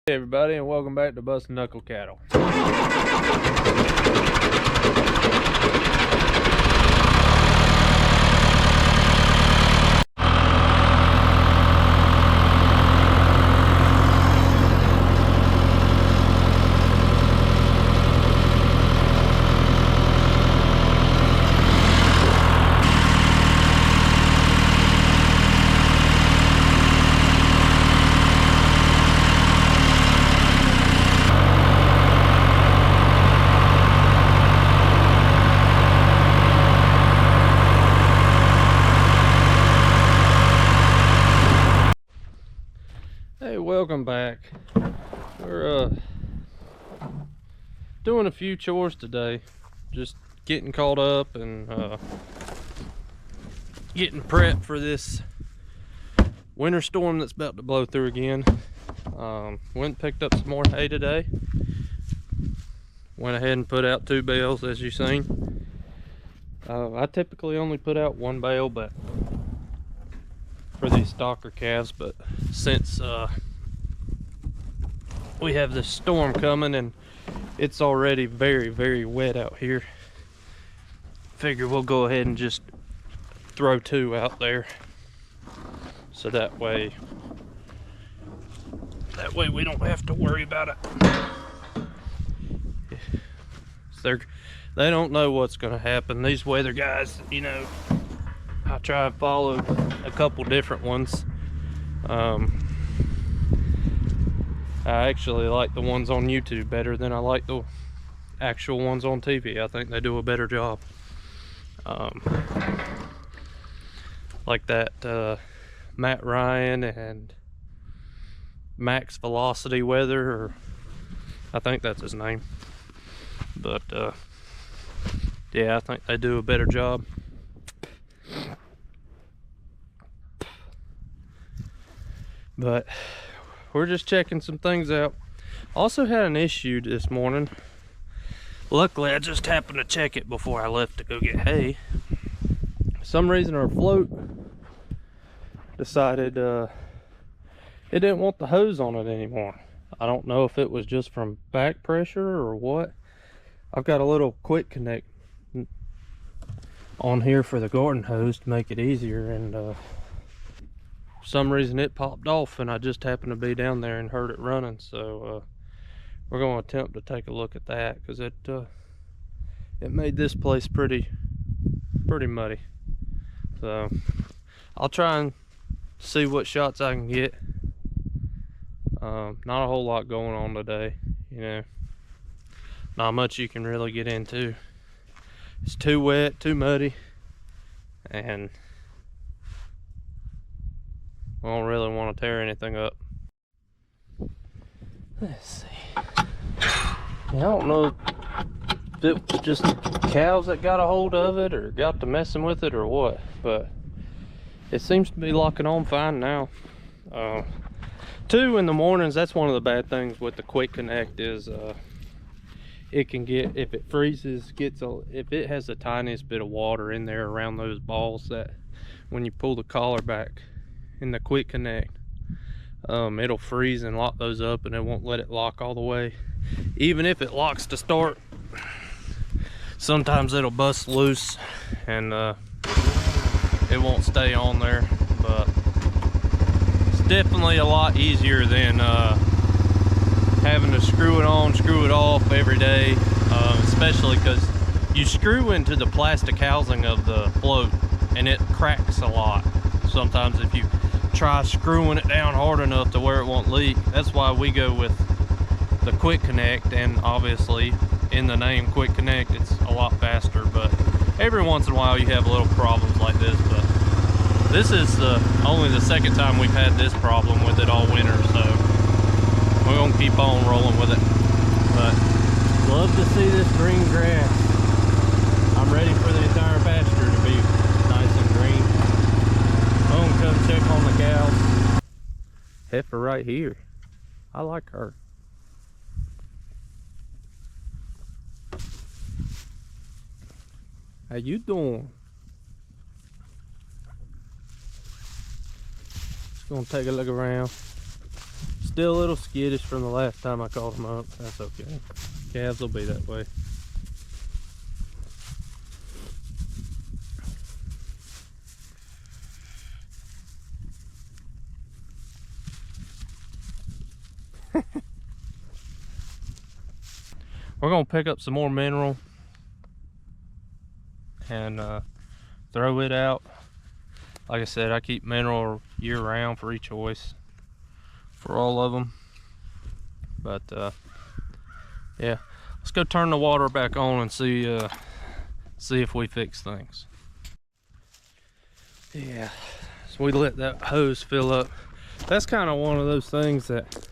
Hey everybody, and welcome back to Bustin' Knuckle Cattle. Hey, welcome back. We're doing a few chores today, just getting caught up and getting prepped for this winter storm that's about to blow through again. Went and picked up some more hay today. Went ahead and put out 2 bales, as you've seen. I typically only put out 1 bale, but for these stocker calves, but since we have this storm coming and it's already very wet out here, figure we'll go ahead and just throw 2 out there, so that way we don't have to worry about it. They don't know what's going to happen. These weather guys, you know, I try and follow a couple different ones. I actually like the ones on YouTube better than I like the actual ones on TV. I think they do a better job. Like that Matt Ryan and Max Velocity Weather, or I think that's his name. But yeah, I think they do a better job. But we're just checking some things out. Also had an issue this morning. Luckily, I just happened to check it before I left to go get hay. For some reason, our float decided it didn't want the hose on it anymore. I don't know if it was just from back pressure or what. I've got a little quick connect on here for the garden hose to make it easier, and for some reason it popped off, and I just happened to be down there and heard it running. So we're going to attempt to take a look at that, because it made this place pretty muddy. So I'll try and see what shots I can get. Not a whole lot going on today, you know, not much you can really get into. It's too wet, too muddy, and I don't really want to tear anything up. Let's see. I don't know if it was just calves that got a hold of it or got to messing with it or what, but it seems to be locking on fine now. 2 in the mornings, that's one of the bad things with the quick connect is it can get, if it freezes, if it has the tiniest bit of water in there around those balls, that when you pull the collar back in the quick connect, it'll freeze and lock those up, and it won't let it lock all the way. Even if it locks to start, sometimes it'll bust loose and it won't stay on there. But it's definitely a lot easier than having to screw it on, screw it off every day, especially because you screw into the plastic housing of the float and it cracks a lot sometimes if you try screwing it down hard enough to where it won't leak. That's why we go with the quick connect, and obviously in the name quick connect, it's a lot faster. But every once in a while you have little problems like this, but this is only the second time we've had this problem with it all winter, so we're gonna keep on rolling with it. But love to see this green grass. I'm ready for the entire pasture to be nice and green. I'm gonna come check on the cows. Heifer right here. I like her. How you doing? Just gonna take a look around. Still a little skittish from the last time I caught them up. That's okay. Calves will be that way. We're gonna pick up some more mineral and throw it out. Like I said, I keep mineral year round for each hoist, for all of them. But yeah, let's go turn the water back on and see if we fix things. Yeah, so we let that hose fill up. That's kind of one of those things that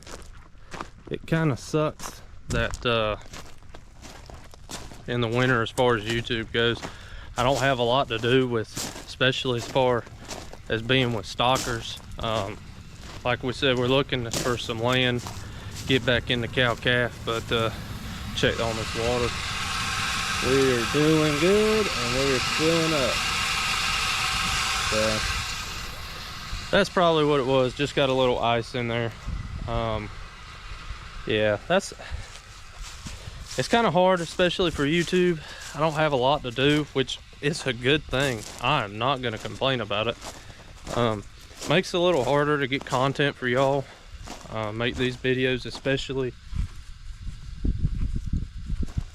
it kind of sucks that in the winter, as far as YouTube goes, I don't have a lot to do with, especially as far as being with stockers. Like we said, we're looking for some land, get back into cow-calf, but check on this water. We are doing good and we are filling up. So that's probably what it was, just got a little ice in there. Yeah, it's kind of hard, especially for YouTube. I don't have a lot to do, which is a good thing. I'm not going to complain about it. Makes it a little harder to get content for y'all. Make these videos, especially.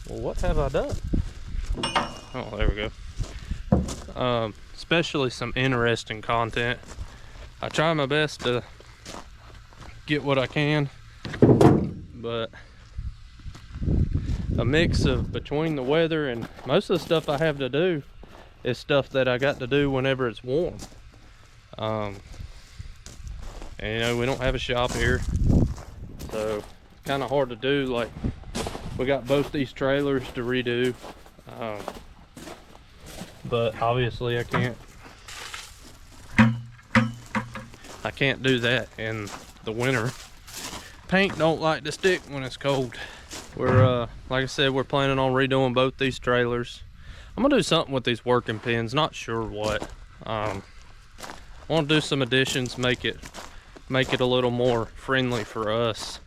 Well, what have I done? Oh, there we go. Especially some interesting content. I try my best to get what I can, but a mix of between the weather and most of the stuff I have to do is stuff that I got to do whenever it's warm. And you know, we don't have a shop here, so it's kind of hard to do. Like, we got both these trailers to redo, but obviously I can't do that in the winter. Paint don't like to stick when it's cold. We're like I said, we're planning on redoing both these trailers. I'm gonna do something with these working pins, not sure what. I want to do some additions, make it a little more friendly for us.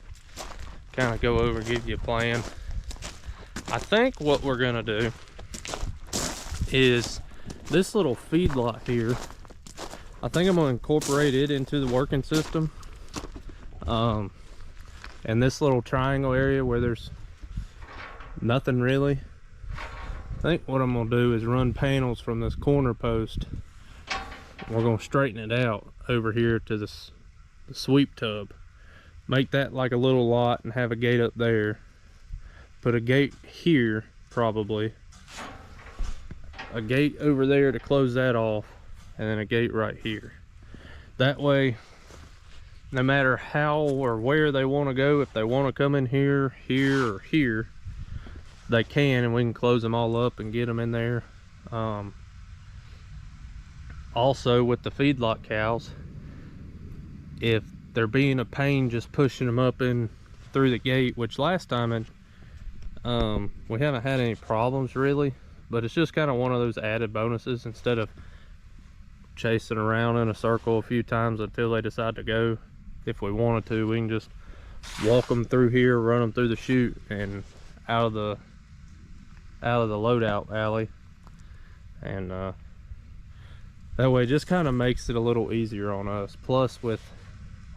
Kind of go over, give you a plan. I think what we're gonna do is this little feedlot here, I think I'm gonna incorporate it into the working system. And this little triangle area where there's nothing really, I think what I'm gonna do is run panels from this corner post. We're gonna straighten it out over here to the sweep tub. Make that like a little lot and have a gate up there. Put a gate here, probably. A gate over there to close that off, and then a gate right here. That way, no matter how or where they want to go, if they want to come in here, here, or here, they can, and we can close them all up and get them in there. Also, with the feedlot cows, if they're being a pain just pushing them up in through the gate, which last time we haven't had any problems really, but it's just kind of one of those added bonuses. Instead of chasing around in a circle a few times until they decide to go, if we wanted to, we can just walk them through here, run them through the chute and out of the loadout alley, and that way it just kind of makes it a little easier on us. Plus, with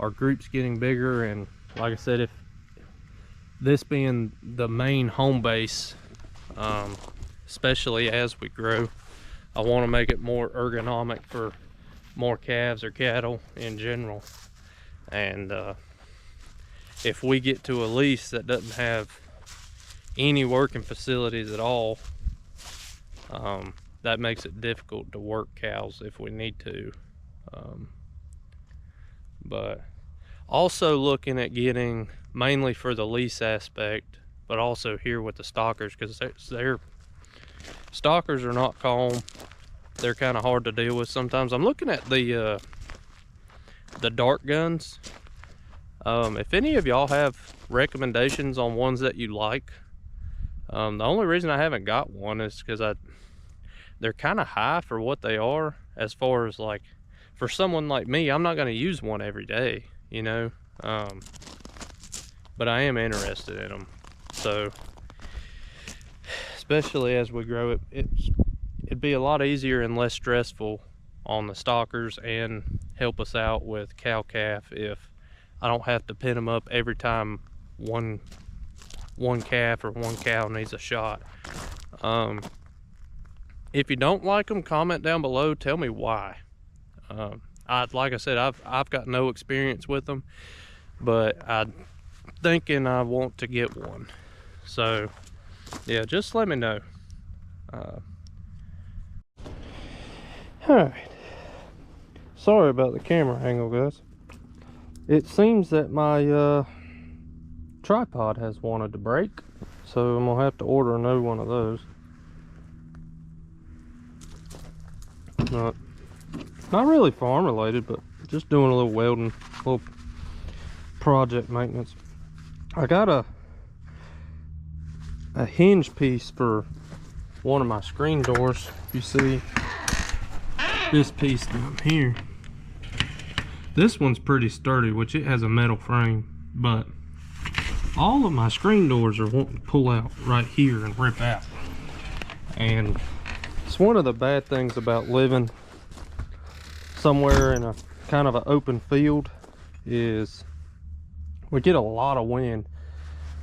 our groups getting bigger, and like I said, if this being the main home base, especially as we grow, I want to make it more ergonomic for more calves or cattle in general. And if we get to a lease that doesn't have any working facilities at all, that makes it difficult to work cows if we need to. But also looking at getting, mainly for the lease aspect, but also here with the stalkers, because their stalkers are not calm. They're kind of hard to deal with sometimes. I'm looking at the dart guns. If any of y'all have recommendations on ones that you like, the only reason I haven't got one is because they're kind of high for what they are. As far as, like, for someone like me, I'm not going to use one every day, you know. but I am interested in them. So especially as we grow it, it'd be a lot easier and less stressful on the stockers and help us out with cow calf if I don't have to pin them up every time one calf or one cow needs a shot. If you don't like them, comment down below, tell me why. Like I said, I've got no experience with them, but I'm thinking I want to get one. So yeah, just let me know. Alright, sorry about the camera angle, guys. It seems that my tripod has wanted to break, so I'm gonna have to order a new one of those. Not really farm related, but just doing a little welding, little project maintenance. I got a hinge piece for one of my screen doors. If you see this piece down here, this one's pretty sturdy, which it has a metal frame, but all of my screen doors are wanting to pull out right here and rip out. And it's one of the bad things about living somewhere in a kind of an open field is we get a lot of wind,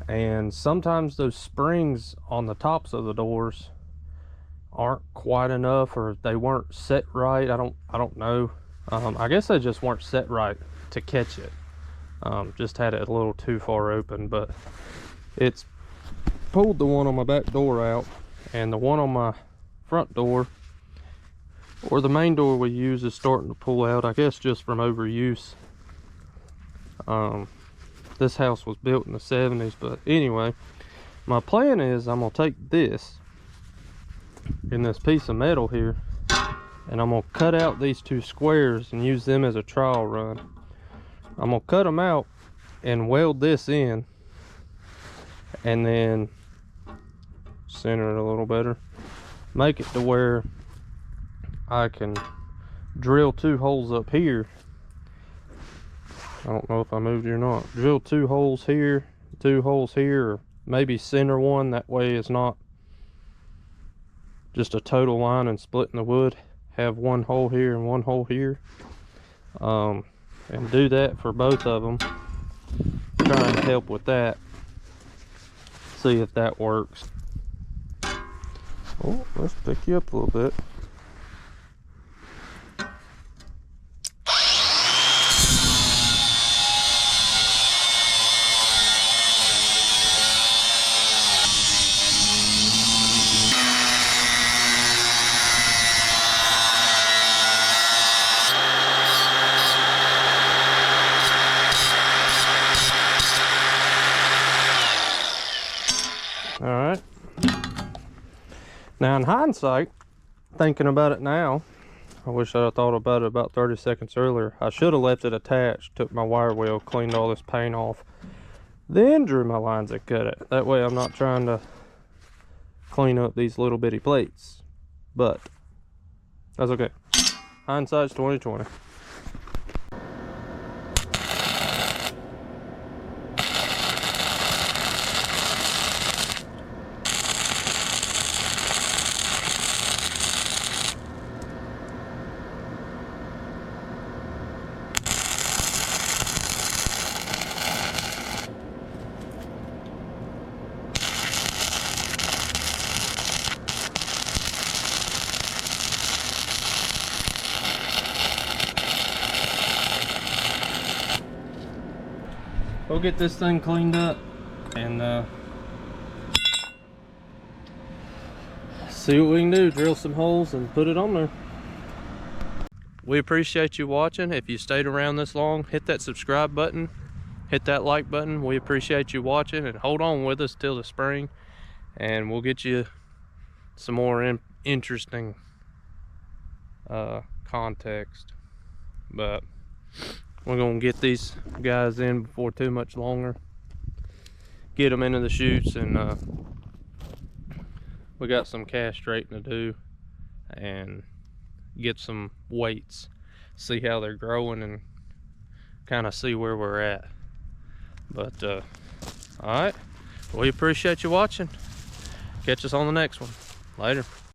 and sometimes those springs on the tops of the doors aren't quite enough, or they weren't set right. I don't know. I guess they just weren't set right to catch it. Just had it a little too far open, but it's pulled the one on my back door out, and the one on my front door, or the main door we use, is starting to pull out, I guess just from overuse. This house was built in the 70s, but anyway, my plan is I'm gonna take this in this piece of metal here, and I'm gonna cut out these two squares and use them as a trial run. I'm gonna cut them out and weld this in, and then center it a little better, make it to where I can drill 2 holes up here. I don't know if I moved it or not. Drill 2 holes here, 2 holes here, or maybe center one. That way it's not just a total line and splitting the wood. Have 1 hole here and 1 hole here. And do that for both of them. Trying to help with that. See if that works. Oh, let's pick you up a little bit. All right. Now in hindsight, thinking about it now, I wish I'd have thought about it about 30 seconds earlier. I should have left it attached, took my wire wheel, cleaned all this paint off, then drew my lines and cut it. That way I'm not trying to clean up these little bitty plates. But that's okay. Hindsight's 20/20. We'll get this thing cleaned up and see what we can do. Drill some holes and put it on there. We appreciate you watching. If you stayed around this long, hit that subscribe button, hit that like button. We appreciate you watching, and hold on with us till the spring, and we'll get you some more interesting context. But we're gonna get these guys in before too much longer, get them into the chutes, and we got some castrating to do and get some weights, see how they're growing and kind of see where we're at. But All right, we appreciate you watching. Catch us on the next one. Later.